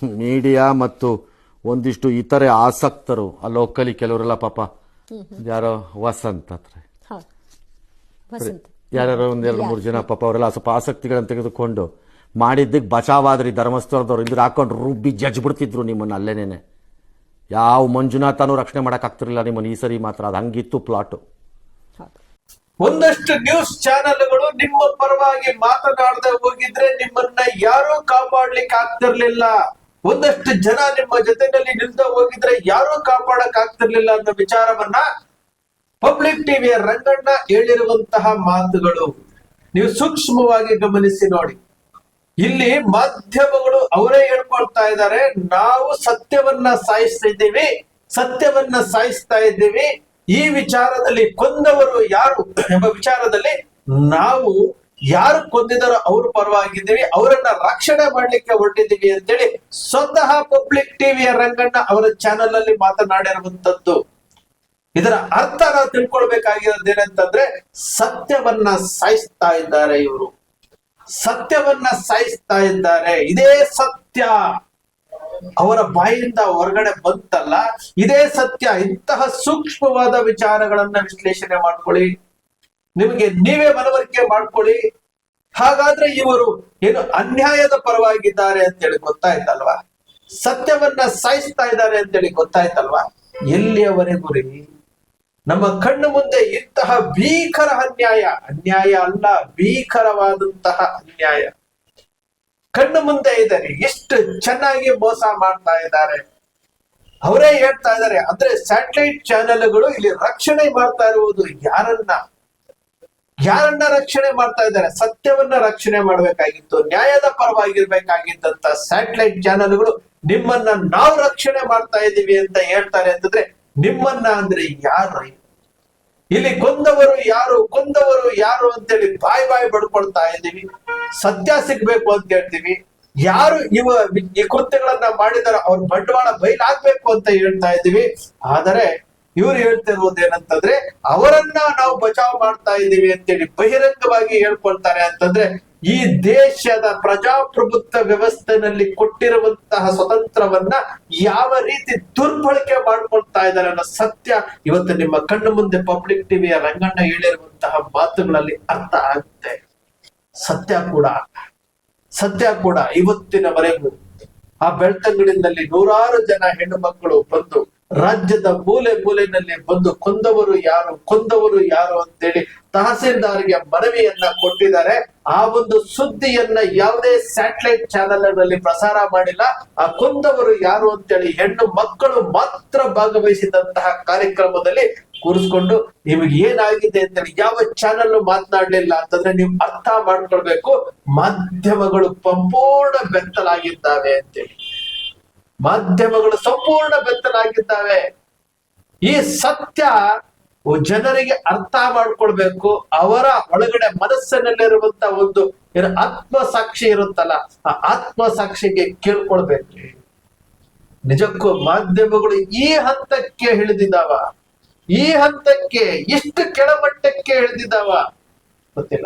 Media ಮತ್ತು ಒಂದಿಷ್ಟು ಇತರೆ ಆಸಕ್ತರು ಆ ಲೋಕಲಿ ಕೆಲವರೆಲ್ಲ ಪಾಪ ಯಾರೋ ವಸಂತ್ ಹತ್ರ ಯಾರ್ಯಾರೋ ಒಂದೆರಡು ಮೂರು ಜನ ಪಾಪ ಅವರೆಲ್ಲ ಸ್ವಲ್ಪ ಆಸಕ್ತಿಗಳನ್ನು ತೆಗೆದುಕೊಂಡು ಮಾಡಿದ್ದಕ್ಕೆ ಬಚಾವಾದ್ರಿ ಧರ್ಮಸ್ಥಳದವ್ರು ಇದ್ರ ಹಾಕೊಂಡು ರುಬ್ಬಿ ಜಡ್ಜ್ ಬಿಡ್ತಿದ್ರು ನಿಮ್ಮನ್ನು ಅಲ್ಲೇನೇನೆ. ಯಾವ ಮಂಜುನಾಥನೂ ರಕ್ಷಣೆ ಮಾಡೋಕ್ಕಾಗ್ತಿರಲಿಲ್ಲ ನಿಮ್ಮನ್ನು ಈ ಸರಿ ಮಾತ್ರ. ಅದು ಹಂಗಿತ್ತು ಪ್ಲಾಟು. ಒಂದಷ್ಟು ನ್ಯೂಸ್ ಚಾನೆಲ್ಗಳು ನಿಮ್ಮ ಪರವಾಗಿ ಮಾತನಾಡದೆ ಹೋಗಿದ್ರೆ ನಿಮ್ಮನ್ನ ಯಾರೂ ಕಾಪಾಡ್ಲಿಕ್ಕೆ ಆಗ್ತಿರ್ಲಿಲ್ಲ. ಒಂದಷ್ಟು ಜನ ನಿಮ್ಮ ಜೊತೆನಲ್ಲಿ ನಿಲ್ದ ಹೋಗಿದ್ರೆ ಯಾರೂ ಕಾಪಾಡಕ್ ಆಗ್ತಿರ್ಲಿಲ್ಲ ಅನ್ನೋ ವಿಚಾರವನ್ನ ಪಬ್ಲಿಕ್ ಟಿವಿಯ ರಂಗಣ್ಣ ಹೇಳಿರುವಂತಹ ಮಾತುಗಳು ನೀವು ಸೂಕ್ಷ್ಮವಾಗಿ ಗಮನಿಸಿ ನೋಡಿ. ಇಲ್ಲಿ ಮಾಧ್ಯಮಗಳು ಅವರೇ ಹೇಳ್ಕೊಳ್ತಾ ಇದ್ದಾರೆ, ನಾವು ಸತ್ಯವನ್ನ ಸಾಯಿಸ್ತಾ ಇದ್ದೀವಿ. ಈ ವಿಚಾರದಲ್ಲಿ ಕೊಂದವರು ಯಾರು ಎಂಬ ವಿಚಾರದಲ್ಲಿ ನಾವು ಯಾರು ಕೊಂದಿದಾರೋ ಅವ್ರ ಪರವಾಗಿದ್ದೀವಿ, ಅವರನ್ನ ರಕ್ಷಣೆ ಮಾಡ್ಲಿಕ್ಕೆ ಹೊರಟಿದ್ದೀವಿ ಅಂತೇಳಿ ಸ್ವತಃ ಪಬ್ಲಿಕ್ ಟಿವಿಯ ರಂಗಣ್ಣ ಅವರ ಚಾನೆಲ್ ಅಲ್ಲಿ ಮಾತನಾಡಿರುವಂತದ್ದು. ಇದರ ಅರ್ಥ ನಾವು ತಿಳ್ಕೊಳ್ಬೇಕಾಗಿರೋದು ಏನಂತಂದ್ರೆ, ಸತ್ಯವನ್ನ ಸಾಯಿಸ್ತಾ ಇದ್ದಾರೆ ಇವರು, ಸತ್ಯವನ್ನ ಸಾಯಿಸ್ತಾ ಇದ್ದಾರೆ. ಇದೇ ಸತ್ಯ ಅವರ ಬಾಯಿಂದ ಹೊರಗಡೆ ಬಂತಲ್ಲ, ಇದೇ ಸತ್ಯ. ಇಂತಹ ಸೂಕ್ಷ್ಮವಾದ ವಿಚಾರಗಳನ್ನ ವಿಶ್ಲೇಷಣೆ ಮಾಡ್ಕೊಳ್ಳಿ, ನಿಮಗೆ ನೀವೇ ಮನವರಿಕೆ ಮಾಡ್ಕೊಳ್ಳಿ. ಹಾಗಾದ್ರೆ ಇವರು ಏನು ಅನ್ಯಾಯದ ಪರವಾಗಿದ್ದಾರೆ ಅಂತೇಳಿ ಗೊತ್ತಾಯ್ತಲ್ವಾ, ಸತ್ಯವನ್ನ ಸಾಯಿಸ್ತಾ ಇದ್ದಾರೆ ಅಂತೇಳಿ ಗೊತ್ತಾಯ್ತಲ್ವಾ. ಎಲ್ಲಿಯವರೆಗೂ ರೀ ನಮ್ಮ ಕಣ್ಣು ಮುಂದೆ ಇಂತಹ ಭೀಕರ ಅನ್ಯಾಯ ಅಲ್ಲ, ಭೀಕರವಾದಂತಹ ಅನ್ಯಾಯ ಕಣ್ಣು ಮುಂದೆ ಇದೆ. ಎಷ್ಟು ಚೆನ್ನಾಗಿ ಮೋಸ ಮಾಡ್ತಾ ಇದ್ದಾರೆ ಅವರೇ ಹೇಳ್ತಾ ಇದ್ದಾರೆ. ಅಂದ್ರೆ ಸ್ಯಾಟಲೈಟ್ ಚಾನೆಲ್ಗಳು ಇಲ್ಲಿ ರಕ್ಷಣೆ ಮಾಡ್ತಾ ಇರುವುದು ಯಾರನ್ನ ರಕ್ಷಣೆ ಮಾಡ್ತಾ ಇದ್ದಾರೆ? ಸತ್ಯವನ್ನ ರಕ್ಷಣೆ ಮಾಡ್ಬೇಕಾಗಿತ್ತು, ನ್ಯಾಯದ ಪರವಾಗಿರ್ಬೇಕಾಗಿದ್ದಂತ ಸ್ಯಾಟಲೈಟ್ ಚಾನೆಲ್ಗಳು ನಿಮ್ಮನ್ನ ನಾವು ರಕ್ಷಣೆ ಮಾಡ್ತಾ ಇದ್ದೀವಿ ಅಂತ ಹೇಳ್ತಾರೆ ಅಂತಂದ್ರೆ, ನಿಮ್ಮನ್ನ ಅಂದ್ರೆ ಯಾರು? ಇಲ್ಲಿ ಕೊಂದವರು ಯಾರು ಅಂತೇಳಿ ಬಾಯಿ ಬಡ್ಕೊಳ್ತಾ ಇದ್ದೀವಿ. ಸತ್ಯ ಸಿಗ್ಬೇಕು ಅಂತ ಹೇಳ್ತೀವಿ. ಯಾರು ಈ ಕೃತ್ಯಗಳನ್ನ ಮಾಡಿದಾರ ಅವ್ರ ಬಂಡವಾಳ ಬಯಲಾಗ್ಬೇಕು ಅಂತ ಹೇಳ್ತಾ ಇದ್ದೀವಿ. ಆದರೆ ಇವ್ರು ಹೇಳ್ತಿರುವುದೇನಂತಂದ್ರೆ, ಅವರನ್ನ ನಾವು ಬಚಾವ್ ಮಾಡ್ತಾ ಇದ್ದೀವಿ ಅಂತೇಳಿ ಬಹಿರಂಗವಾಗಿ ಹೇಳ್ಕೊಳ್ತಾರೆ. ಅಂತಂದ್ರೆ ಈ ದೇಶದ ಪ್ರಜಾಪ್ರಭುತ್ವ ವ್ಯವಸ್ಥೆನಲ್ಲಿ ಕೊಟ್ಟಿರುವಂತಹ ಸ್ವತಂತ್ರವನ್ನ ಯಾವ ರೀತಿ ದುರ್ಬಳಕೆ ಮಾಡ್ಕೊಳ್ತಾ ಇದ್ದಾರೆ ಅನ್ನೋ ಸತ್ಯ ಇವತ್ತು ನಿಮ್ಮ ಕಣ್ಣು ಮುಂದೆ ಪಬ್ಲಿಕ್ ಟಿವಿಯ ರಂಗಣ್ಣ ಹೇಳಿರುವಂತಹ ಮಾತುಗಳಲ್ಲಿ ಅರ್ಥ ಆಗುತ್ತೆ. ಸತ್ಯ ಕೂಡ ಇವತ್ತಿನವರೆಗೂ ಆ ಬೆಳ್ತಂಗಡಿನಲ್ಲಿ ನೂರಾರು ಜನ ಹೆಣ್ಣು ಮಕ್ಕಳು ಬಂದು ರಾಜ್ಯದ ಮೂಲೆನಲ್ಲಿ ಬಂದು ಕೊಂದವರು ಯಾರು ಅಂತೇಳಿ ತಹಸೀಲ್ದಾರ್ಗೆ ಮನವಿಯನ್ನ ಕೊಟ್ಟಿದ್ದಾರೆ. ಆ ಒಂದು ಸುದ್ದಿಯನ್ನ ಯಾವುದೇ ಸ್ಯಾಟಲೈಟ್ ಚಾನೆಲ್ ನಲ್ಲಿ ಪ್ರಸಾರ ಮಾಡಿಲ್ಲ. ಆ ಕೊಂದವರು ಯಾರು ಅಂತೇಳಿ ಹೆಣ್ಣು ಮಕ್ಕಳು ಮಾತ್ರ ಭಾಗವಹಿಸಿದಂತಹ ಕಾರ್ಯಕ್ರಮದಲ್ಲಿ ಕೂರಿಸ್ಕೊಂಡು ನಿಮಗೆ ಏನಾಗಿದೆ ಅಂತೇಳಿ ಯಾವ ಚಾನೆಲ್ ಮಾತನಾಡ್ಲಿಲ್ಲ ಅಂತಂದ್ರೆ ನೀವು ಅರ್ಥ ಮಾಡ್ಕೊಳ್ಬೇಕು, ಮಾಧ್ಯಮಗಳು ಸಂಪೂರ್ಣ ಬೆತ್ತಲಾಗಿದ್ದಾವೆ ಅಂತೇಳಿ. ಮಾಧ್ಯಮಗಳು ಸಂಪೂರ್ಣ ಬೆತ್ತಲಾಗಿದ್ದಾವೆ. ಈ ಸತ್ಯ ಜನರಿಗೆ ಅರ್ಥ ಮಾಡ್ಕೊಳ್ಬೇಕು. ಅವರ ಒಳಗಡೆ ಮನಸ್ಸಿನಲ್ಲಿರುವಂತ ಒಂದು ಆತ್ಮಸಾಕ್ಷಿ ಇರುತ್ತಲ್ಲ, ಆ ಆತ್ಮಸಾಕ್ಷಿಗೆ ಕೇಳ್ಕೊಳ್ಬೇಕು. ನಿಜಕ್ಕೂ ಮಾಧ್ಯಮಗಳು ಈ ಹಂತಕ್ಕೆ ಇಳಿದಿದ್ದಾವ, ಈ ಹಂತಕ್ಕೆ ಎಷ್ಟು ಕೆಳಮಟ್ಟಕ್ಕೆ ಇಳಿದಿದ್ದಾವ ಗೊತ್ತಿಲ್ಲ.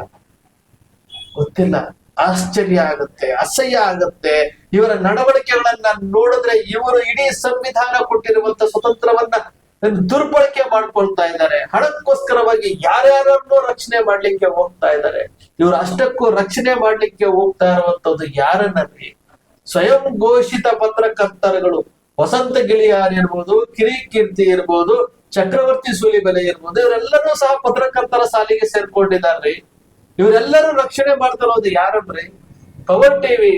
ಆಶ್ಚರ್ಯ ಆಗುತ್ತೆ, ಅಸಹ್ಯ ಆಗುತ್ತೆ. ಇವರ ನಡವಳಿಕೆಗಳನ್ನ ನೋಡಿದ್ರೆ ಇವರು ಇಡೀ ಸಂವಿಧಾನ ಕೊಟ್ಟಿರುವಂತ ಸ್ವತಂತ್ರವನ್ನ ದುರ್ಬಳಕೆ ಮಾಡ್ಕೊಳ್ತಾ ಇದ್ದಾರೆ. ಹಣಕ್ಕೋಸ್ಕರವಾಗಿ ಯಾರ್ಯಾರನ್ನೂ ರಕ್ಷಣೆ ಮಾಡ್ಲಿಕ್ಕೆ ಹೋಗ್ತಾ ಇದ್ದಾರೆ. ಇವರು ಅಷ್ಟಕ್ಕೂ ರಕ್ಷಣೆ ಮಾಡ್ಲಿಕ್ಕೆ ಹೋಗ್ತಾ ಇರುವಂತದ್ದು ಯಾರನ್ನಲ್ಲಿ? ಸ್ವಯಂ ಘೋಷಿತ ಪತ್ರಕರ್ತರುಗಳು, ವಸಂತ ಗಿಳಿಯಾರ್ ಇರ್ಬೋದು, ಕಿರಿಕೀರ್ತಿ ಇರ್ಬೋದು, ಚಕ್ರವರ್ತಿ ಸೂಲಿಬೆಲೆ ಇರ್ಬೋದು, ಇವರೆಲ್ಲರೂ ಸಹ ಪತ್ರಕರ್ತರ ಸಾಲಿಗೆ ಸೇರ್ಕೊಂಡಿದ್ದಾರ್ರಿ. ಇವರೆಲ್ಲರೂ ರಕ್ಷಣೆ ಮಾಡ್ತಾ ಇರೋದು ಯಾರನ್ರಿ? ಪವರ್ ಟಿವಿ,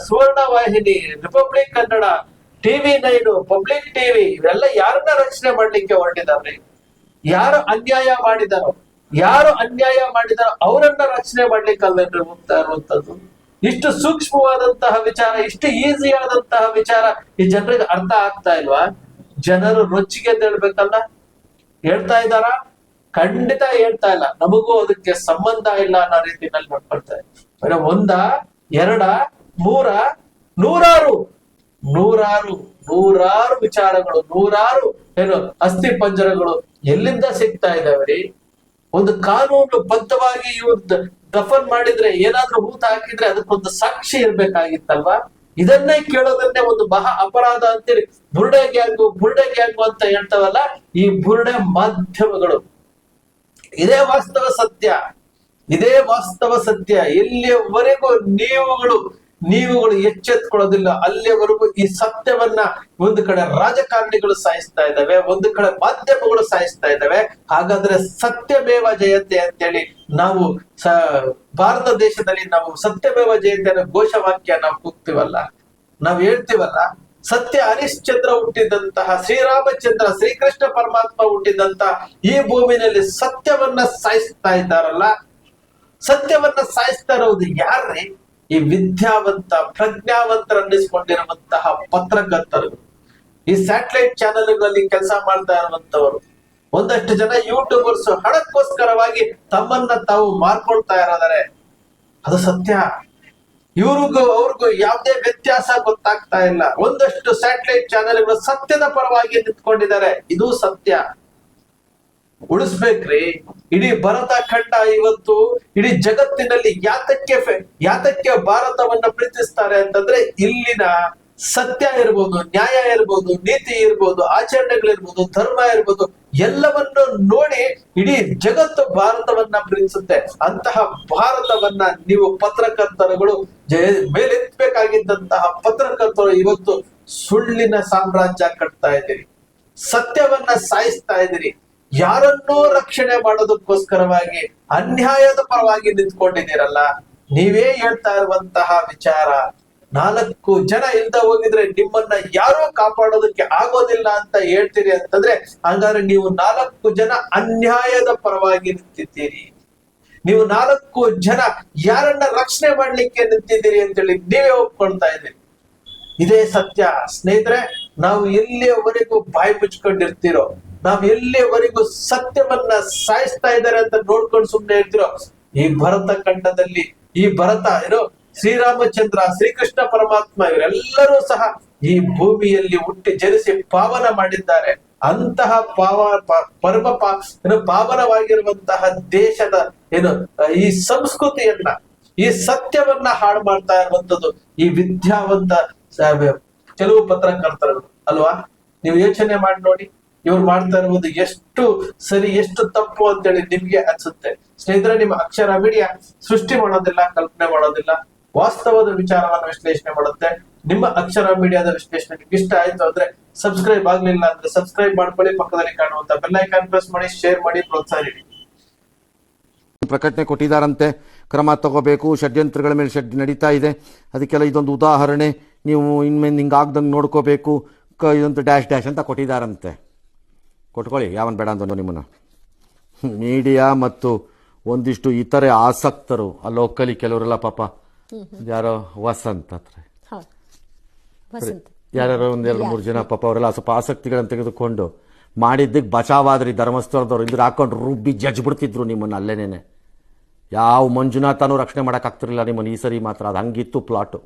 ಸುವರ್ಣ ವಾಹಿನಿ, republic Kannada, TV9, public TV, ಇವೆಲ್ಲ ಯಾರನ್ನ ರಕ್ಷಣೆ ಮಾಡ್ಲಿಕ್ಕೆ ಹೊರಟಿದಾರ್ರಿ? ಯಾರು ಅನ್ಯಾಯ ಮಾಡಿದಾರೋ ಅವರನ್ನ ರಕ್ಷಣೆ ಮಾಡ್ಲಿಕ್ಕೆ ಅಲ್ವೇನ್ರಿ ಹೋಗ್ತಾ ಇರುವಂತದ್ದು? ಇಷ್ಟು ಸೂಕ್ಷ್ಮವಾದಂತಹ ವಿಚಾರ, ಇಷ್ಟು ಈಸಿ ಆದಂತಹ ವಿಚಾರ ಈ ಜನರಿಗೆ ಅರ್ಥ ಆಗ್ತಾ ಇಲ್ವಾ? ಜನರು ರೊಚ್ಚಿಗೆ ಹೇಳ್ಬೇಕಲ್ಲ, ಹೇಳ್ತಾ ಇದ್ದಾರ? ಖಂಡಿತ ಹೇಳ್ತಾ ಇಲ್ಲ. ನಮಗೂ ಅದಕ್ಕೆ ಸಂಬಂಧ ಇಲ್ಲ ಅನ್ನೋ ರೀತಿನಲ್ಲಿ ಮಾಡ್ಕೊಳ್ತಾರೆ. ಒಂದ, ಎರಡ, ಮೂರ, ನೂರಾರು ವಿಚಾರಗಳು, ನೂರಾರು ಅಸ್ಥಿ ಪಂಜರಗಳು ಎಲ್ಲಿಂದ ಸಿಗ್ತಾ ಇದಾವ್ರಿ? ಒಂದು ಕಾನೂನು ಬದ್ಧವಾಗಿ ಇವ್ರು ದಫನ್ ಮಾಡಿದ್ರೆ, ಏನಾದ್ರೂ ಹೂತ ಹಾಕಿದ್ರೆ ಅದಕ್ಕೊಂದು ಸಾಕ್ಷಿ ಇರ್ಬೇಕಾಗಿತ್ತಲ್ವಾ? ಇದನ್ನೇ ಕೇಳೋದನ್ನೇ ಒಂದು ಮಹಾ ಅಪರಾಧ ಅಂತೇಳಿ ಬುರ್ಡೆ ಗ್ಯಾಂಗು ಅಂತ ಹೇಳ್ತಾವಲ್ಲ, ಈ ಬುರ್ಡೆ ಮಾಧ್ಯಮಗಳು. ಇದೇ ವಾಸ್ತವ ಸತ್ಯ. ಎಲ್ಲಿಯವರೆಗೂ ನೀವುಗಳು ಎಚ್ಚೆತ್ಕೊಳ್ಳೋದಿಲ್ಲ, ಅಲ್ಲಿಯವರೆಗೂ ಈ ಸತ್ಯವನ್ನ ಒಂದು ಕಡೆ ರಾಜಕಾರಣಿಗಳು ಸಾಯಿಸ್ತಾ ಇದ್ದಾವೆ, ಒಂದು ಕಡೆ ಮಾಧ್ಯಮಗಳು ಸಾಯಿಸ್ತಾ ಇದ್ದಾವೆ. ಹಾಗಾದ್ರೆ ಸತ್ಯಮೇವ ಜಯತೆ ಅಂತೇಳಿ ನಾವು ಭಾರತ ದೇಶದಲ್ಲಿ ನಾವು ಸತ್ಯಮೇವ ಜಯತೆ ಅನ್ನೋ ಘೋಷವಾಕ್ಯ ನಾವು ಕೂಗ್ತೀವಲ್ಲ, ನಾವು ಹೇಳ್ತೀವಲ್ಲ, ಸತ್ಯ ಹರಿಶ್ಚಂದ್ರ ಹುಟ್ಟಿದಂತಹ ಶ್ರೀರಾಮಚಂದ್ರ ಶ್ರೀಕೃಷ್ಣ ಪರಮಾತ್ಮ ಹುಟ್ಟಿದಂತಹ ಈ ಭೂಮಿನಲ್ಲಿ ಸತ್ಯವನ್ನ ಸಾಯಿಸ್ತಾ ಇದ್ದಾರಲ್ಲ, ಸತ್ಯವನ್ನ ಸಾಯಿಸ್ತಾ ಇರೋದು ಯಾರ್ರಿ? ಈ ವಿದ್ಯಾವಂತ ಪ್ರಜ್ಞಾವಂತರನ್ನಿಸಿಕೊಂಡಿರುವಂತಹ ಪತ್ರಕರ್ತರು, ಈ ಸ್ಯಾಟಲೈಟ್ ಚಾನೆಲ್ಗಳಲ್ಲಿ ಕೆಲಸ ಮಾಡ್ತಾ ಇರುವಂತವರು, ಒಂದಷ್ಟು ಜನ ಯೂಟ್ಯೂಬರ್ಸ್ ಹಣಕ್ಕೋಸ್ಕರವಾಗಿ ತಮ್ಮನ್ನ ತಾವು ಮಾರ್ಕೊಳ್ತಾ ಇರೋದಾರೆ. ಅದು ಸತ್ಯ. ಅವ್ರಿಗೂ ಯಾವುದೇ ವ್ಯತ್ಯಾಸ ಗೊತ್ತಾಗ್ತಾ ಇಲ್ಲ. ಒಂದಷ್ಟು ಸ್ಯಾಟಲೈಟ್ ಚಾನೆಲ್ಗಳು ಸತ್ಯದ ಪರವಾಗಿ ನಿಂತ್ಕೊಂಡಿದ್ದಾರೆ. ಇದು ಸತ್ಯ. ಉಳಿಸ್ಬೇಕ್ರಿ. ಇಡೀ ಭರತ ಖಂಡ ಇವತ್ತು ಇಡೀ ಜಗತ್ತಿನಲ್ಲಿ ಯಾತಕ್ಕೆ ಭಾರತವನ್ನ ಪ್ರೀತಿಸ್ತಾರೆ ಅಂತಂದ್ರೆ, ಇಲ್ಲಿನ ಸತ್ಯ ಇರ್ಬೋದು, ನ್ಯಾಯ ಇರ್ಬೋದು, ನೀತಿ ಇರ್ಬೋದು, ಆಚರಣೆಗಳಿರ್ಬೋದು, ಧರ್ಮ ಇರ್ಬೋದು, ಎಲ್ಲವನ್ನು ನೋಡಿ ಇಡೀ ಜಗತ್ತು ಭಾರತವನ್ನ ಪ್ರೀತಿಸುತ್ತೆ. ಅಂತಹ ಭಾರತವನ್ನ ನೀವು ಪತ್ರಕರ್ತರುಗಳು ಮೇಲೆತ್ತಬೇಕಾಗಿದ್ದಂತಹ ಪತ್ರಕರ್ತರು ಇವತ್ತು ಸುಳ್ಳಿನ ಸಾಮ್ರಾಜ್ಯ ಕಟ್ತಾ ಇದ್ದೀರಿ, ಸತ್ಯವನ್ನ ಸಾಯಿಸ್ತಾ ಇದ್ದೀರಿ. ಯಾರನ್ನೋ ರಕ್ಷಣೆ ಮಾಡೋದಕ್ಕೋಸ್ಕರವಾಗಿ ಅನ್ಯಾಯದ ಪರವಾಗಿ ನಿಂತ್ಕೊಂಡಿದ್ದೀರಲ್ಲ. ನೀವೇ ಹೇಳ್ತಾ ಇರುವಂತಹ ವಿಚಾರ, 4 ಜನ ಇಲ್ದ ಹೋಗಿದ್ರೆ ನಿಮ್ಮನ್ನ ಯಾರೋ ಕಾಪಾಡೋದಕ್ಕೆ ಆಗೋದಿಲ್ಲ ಅಂತ ಹೇಳ್ತೀರಿ ಅಂತಂದ್ರೆ, ಹಾಗಾದ್ರೆ ನೀವು 4 ಜನ ಅನ್ಯಾಯದ ಪರವಾಗಿ ನಿಂತಿದ್ದೀರಿ. ನೀವು 4 ಜನ ಯಾರನ್ನ ರಕ್ಷಣೆ ಮಾಡ್ಲಿಕ್ಕೆ ನಿಂತಿದ್ದೀರಿ ಅಂತೇಳಿ ನೀವೇ ಒಪ್ಕೊಳ್ತಾ ಇದ್ದೀರಿ. ಇದೇ ಸತ್ಯ ಸ್ನೇಹಿತರೆ. ನಾವು ಎಲ್ಲಿಯವರೆಗೂ ಬಾಯಿ ಮುಚ್ಕೊಂಡಿರ್ತೀರೋ, ನಾವು ಎಲ್ಲಿಯವರೆಗೂ ಸತ್ಯವನ್ನ ಸಾಯಿಸ್ತಾ ಇದ್ದಾರೆ ಅಂತ ನೋಡ್ಕೊಂಡು ಸುಮ್ಮನೆ ಇರ್ತೀರೋ, ಈ ಭರತ ಖಂಡದಲ್ಲಿ ಶ್ರೀರಾಮಚಂದ್ರ ಶ್ರೀಕೃಷ್ಣ ಪರಮಾತ್ಮ ಇವರೆಲ್ಲರೂ ಸಹ ಈ ಭೂಮಿಯಲ್ಲಿ ಹುಟ್ಟಿ ಜನಿಸಿ ಪಾವನ ಮಾಡಿದ್ದಾರೆ. ಅಂತಹ ಪಾವನವಾಗಿರುವಂತಹ ದೇಶದ ಈ ಸಂಸ್ಕೃತಿಯನ್ನ, ಈ ಸತ್ಯವನ್ನ ಹಾಳು ಮಾಡ್ತಾ ಇರುವಂತದ್ದು ಈ ವಿದ್ಯಾವಂತ ಕೆಲವು ಪತ್ರಕರ್ತರು ಅಲ್ವಾ? ನೀವು ಯೋಚನೆ ಮಾಡಿ ನೋಡಿ, ಇವ್ರು ಮಾಡ್ತಾ ಇರುವುದು ಎಷ್ಟು ಸರಿ ಎಷ್ಟು ತಪ್ಪು ಅಂತೇಳಿ ನಿಮ್ಗೆ ಅನ್ಸುತ್ತೆ. ಸ್ನೇಹಿತರೆ, ನಿಮ್ಮ ಅಕ್ಷರ ಮೀಡಿಯಾ ಸೃಷ್ಟಿ ಮಾಡೋದಿಲ್ಲ, ಕಲ್ಪನೆ ಮಾಡೋದಿಲ್ಲ, ವಾಸ್ತವದ ವಿಚಾರವನ್ನು ವಿಶ್ಲೇಷಣೆ ಮಾಡುತ್ತೆ. ನಿಮ್ಮ ಅಕ್ಷರ ಮೀಡಿಯಾದ ವಿಶ್ಲೇಷಣೆ ನಿಮ್ಗೆ ಇಷ್ಟ ಆಯ್ತು ಅಂದ್ರೆ, ಸಬ್ಸ್ಕ್ರೈಬ್ ಆಗ್ಲಿಲ್ಲ ಅಂದ್ರೆ ಸಬ್ಸ್ಕ್ರೈಬ್ ಮಾಡ್ಕೊಳ್ಳಿ, ಪಕ್ಕದಲ್ಲಿ ಕಾಣುವಂತ ಬೆಲ್ ಐಕಾನ್ ಪ್ರೆಸ್ ಮಾಡಿ, ಶೇರ್ ಮಾಡಿ, ಪ್ರೋತ್ಸಾಹ ನೀಡಿ. ಪ್ರಕಟಣೆ ಕೊಟ್ಟಿದ್ದಾರಂತೆ, ಕ್ರಮ ತಗೋಬೇಕು, ಷಡ್ಯಂತ್ರಗಳ ಮೇಲೆ ನಡೀತಾ ಇದೆ, ಅದಕ್ಕೆಲ್ಲ ಇದೊಂದು ಉದಾಹರಣೆ, ನೀವು ಇನ್ಮೇಲೆ ಹಿಂಗೆ ಆಗ್ದಂಗೆ ನೋಡ್ಕೋಬೇಕು, ಇದೊಂದು ಡ್ಯಾಶ್ ಅಂತ ಕೊಟ್ಟಿದ್ದಾರಂತೆ. ಕೊಟ್ಕೊಳ್ಳಿ, ಯಾವನ್ ಬೇಡ ಅಂದ ನಿಮ್ಮನ್ನು. ಮೀಡಿಯಾ ಮತ್ತು ಒಂದಿಷ್ಟು ಇತರೆ ಆಸಕ್ತರು ಆ ಲೋಕಲಿ ಕೆಲವರೆಲ್ಲ ಪಾಪ, ಯಾರೋ ವಸಂತ್ ಹತ್ರ ಯಾರ್ಯಾರೋ 1-2-3 ಜನ ಪಾಪ ಅವರೆಲ್ಲ ಸ್ವಲ್ಪ ಆಸಕ್ತಿಗಳನ್ನು ತೆಗೆದುಕೊಂಡು ಮಾಡಿದ್ದಕ್ಕೆ ಬಚಾವಾದ್ರಿ ಧರ್ಮಸ್ಥಳದವ್ರು ಇದ್ರ ಹಾಕೊಂಡು ರುಬ್ಬಿ ಜಜ್ಬಿಡ್ತಿದ್ರು ನಿಮ್ಮನ್ನು ಅಲ್ಲೇನೇನೆ. ಯಾವ ಮಂಜುನಾಥನೂ ರಕ್ಷಣೆ ಮಾಡೋಕ್ಕಾಗ್ತಿರಲಿಲ್ಲ ನಿಮ್ಮನ್ನು ಈ ಸರಿ ಮಾತ್ರ. ಅದು ಹಂಗಿತ್ತು ಪ್ಲಾಟು.